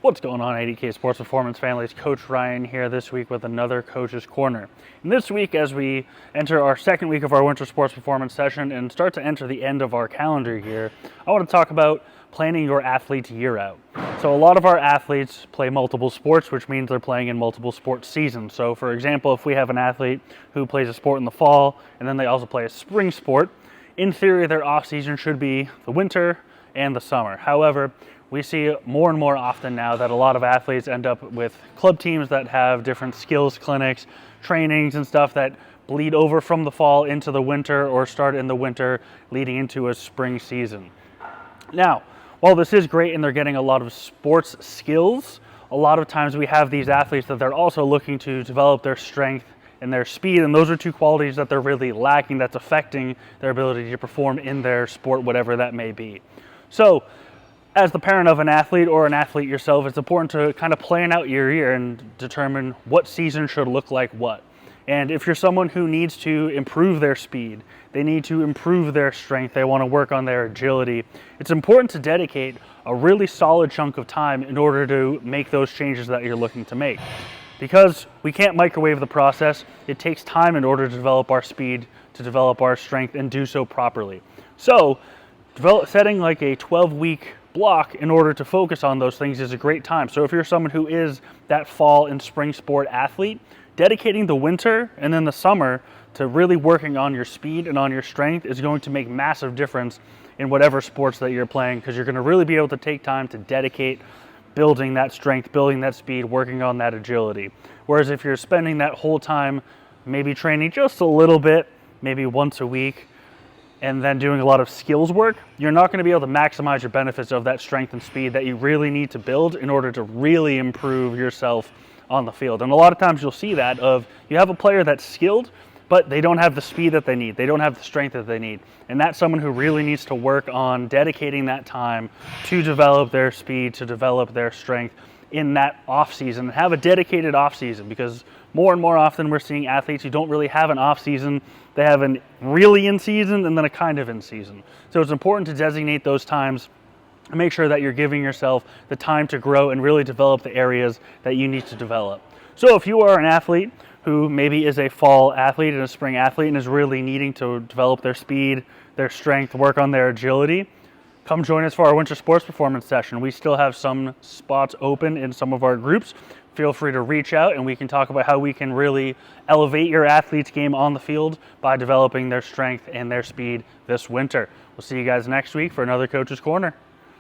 What's going on, ADK Sports Performance families? Coach Ryan here this week with another Coach's Corner. And this week, as we enter our second week of our winter sports performance session and start to enter the end of our calendar here, I want to talk about planning your athlete's year out. So a lot of our athletes play multiple sports, which means they're playing in multiple sports seasons. So for example, if we have an athlete who plays a sport in the fall and then they also play a spring sport, in theory their off season should be the winter and the summer. However, we see more and more often now that a lot of athletes end up with club teams that have different skills clinics, trainings and stuff that bleed over from the fall into the winter or start in the winter leading into a spring season. Now, while this is great and they're getting a lot of sports skills, a lot of times we have these athletes that they're also looking to develop their strength and their speed, and those are two qualities that they're really lacking that's affecting their ability to perform in their sport, whatever that may be. So, as the parent of an athlete or an athlete yourself, it's important to kind of plan out your year and determine what season should look like what. And if you're someone who needs to improve their speed, they need to improve their strength, they want to work on their agility, it's important to dedicate a really solid chunk of time in order to make those changes that you're looking to make. Because we can't microwave the process, it takes time in order to develop our speed, to develop our strength, and do so properly. So, setting like a 12-week block in order to focus on those things is a great time. So if you're someone who is that fall and spring sport athlete, dedicating the winter and then the summer to really working on your speed and on your strength is going to make massive difference in whatever sports that you're playing, because you're going to really be able to take time to dedicate building that strength, building that speed, working on that agility. Whereas if you're spending that whole time maybe training just a little bit, maybe once a week, and then doing a lot of skills work, you're not going to be able to maximize your benefits of that strength and speed that you really need to build in order to really improve yourself on the field. And a lot of times you'll see that of you have a player that's skilled, but they don't have the speed that they need. They don't have the strength that they need. And that's someone who really needs to work on dedicating that time to develop their speed, to develop their strength in that off season, have a dedicated off season, because more and more often we're seeing athletes who don't really have an off season. They have a really in season and then a kind of in season. So it's important to designate those times and make sure that you're giving yourself the time to grow and really develop the areas that you need to develop. So if you are an athlete who maybe is a fall athlete and a spring athlete and is really needing to develop their speed, their strength, work on their agility, come join us for our winter sports performance session. We still have some spots open in some of our groups. Feel free to reach out and we can talk about how we can really elevate your athlete's game on the field by developing their strength and their speed this winter. We'll see you guys next week for another Coach's Corner.